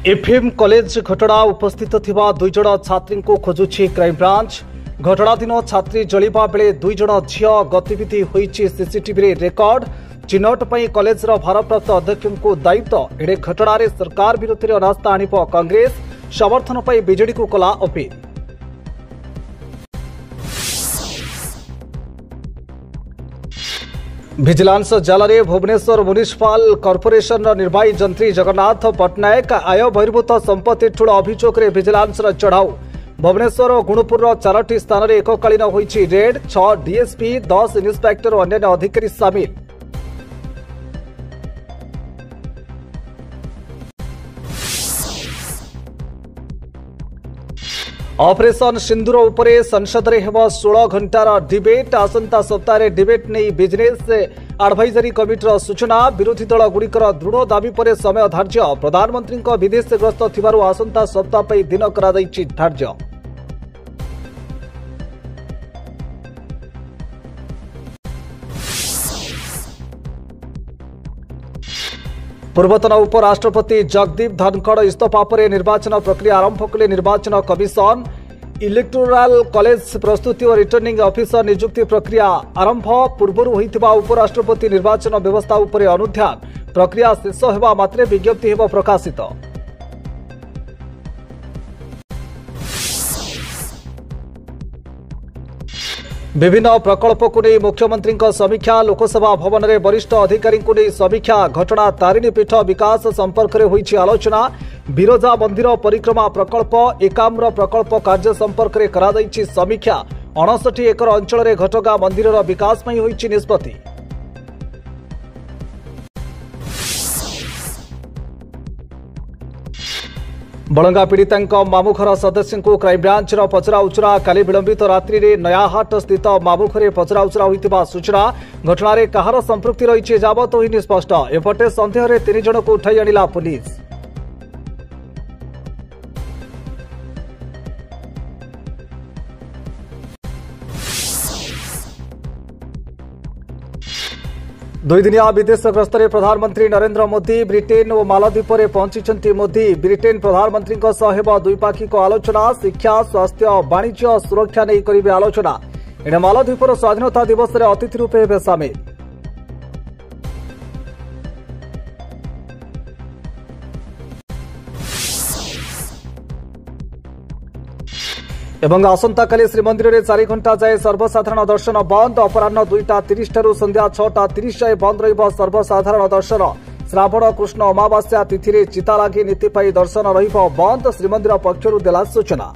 FM college घटना उपस्थित थिबा दुई जण छात्री को खोजुछि क्राइम ब्रांच। घटना दिन छात्री जलिबा बेले दुई जण झियो गतिविधि होईछि सीसीटीवी रे रेकर्ड। चिन्हट पई कॉलेजर भारप्राप्त अध्यक्ष को दायित्व। एडे घटना रे सरकार विरोध में अनास्था आनिब कांग्रेस। समर्थन पई बीजेडी को कला अपील। विजिलेंस जाल भुवनेश्वर म्युनिसिपल कॉर्पोरेशन निर्वाही जंत्री जगन्नाथ पट्टनायक आय बहिर्भूत संपत्ति ठूल अभियोग में विजिलेंस चढ़ाऊ। भुवनेश्वर और गुणुपुर 4टी स्थान में एककालीन होईछि रेड। 6 डीएसपी 10 इन्स्पेक्टर और अन्य अधिकारी सामिल। ऑपरेशन सिंदूर उपरे संसद रे हेबो 16 घंटार डिबेट। आसंता सप्ताह डिबेट नहीं बिजनेस एडवाइजरी कमिटीर सूचना। विरोधी दल गुड़िकर दृढ़ दाबी पर समय धार्य। प्रधानमंत्री विदेश गस्त थिबारु आसंता सप्ताह पे दिन करा जायछि धार्य। पूर्वतन उपराष्ट्रपति जगदीप धनखड़ इस्तफा पर निर्वाचन प्रक्रिया आरंभ कले निर्वाचन कमिशन। इलेक्टोराल कॉलेज प्रस्तुति और रिटर्निंग ऑफिसर नियुक्ति प्रक्रिया आरंभ। पूर्व होइथिबा उपराष्ट्रपति निर्वाचन व्यवस्था उपर अनुध्यान। प्रक्रिया शेष हेबा मात्रे विज्ञप्ति हेबो प्रकाशित। विभिन्न प्रकल्प को नहीं मुख्यमंत्री समीक्षा। लोकसभा भवन में वरिष्ठ अधिकारी को नहीं समीक्षा। घटना तारिणी पीठ विकास संपर्क में होईछि आलोचना। बिरजा मंदिर परिक्रमा प्रकल्प एकाम्र प्रकल्प कार्य संपर्क में करा जायछि समीक्षा। 59 एकर अंचल में घटगां मंदिर विकास में होईछि निष्पत्ति। बलंगा पीड़िता मामुघर सदस्य को क्राइमब्रांच पचरा उचरा। काली विलंबित रात्रि रे नयाहाट स्थित मामुघरे पचरा उचरा होइतिबा सूचना। घटना रे कहार संपृक्ति रही जाबत होइनि स्पष्ट। एपटे संदेह रे 3 जन को उठाई आनिला पुलिस। दुई दिनिया विदेश गस्त में प्रधानमंत्री नरेंद्र मोदी ब्रिटेन और मालदीप में पहुंची मोदी। ब्रिटेन प्रधानमंत्री द्विपाक्षिक आलोचना। शिक्षा स्वास्थ्य वाणिज्य सुरक्षा नहीं करेंगे आलोचना। एणे मालदीपर स्वाधीनता दिवस में अतिथि रूपे हेबे सामिल। एवं आसंता काली श्रीमंदिर में 4 घंटा जाए सर्वसाधारण दर्शन बंद। अपराह 2:30 ठारू संध्या 6:30 जाए बंद रहिबो सर्वसाधारण दर्शन। श्रावण कृष्ण अमावास्या तिथि चिता लागि नीति पाई दर्शन रहिबो बंद। श्रीमंदिर पक्षरु देला सूचना।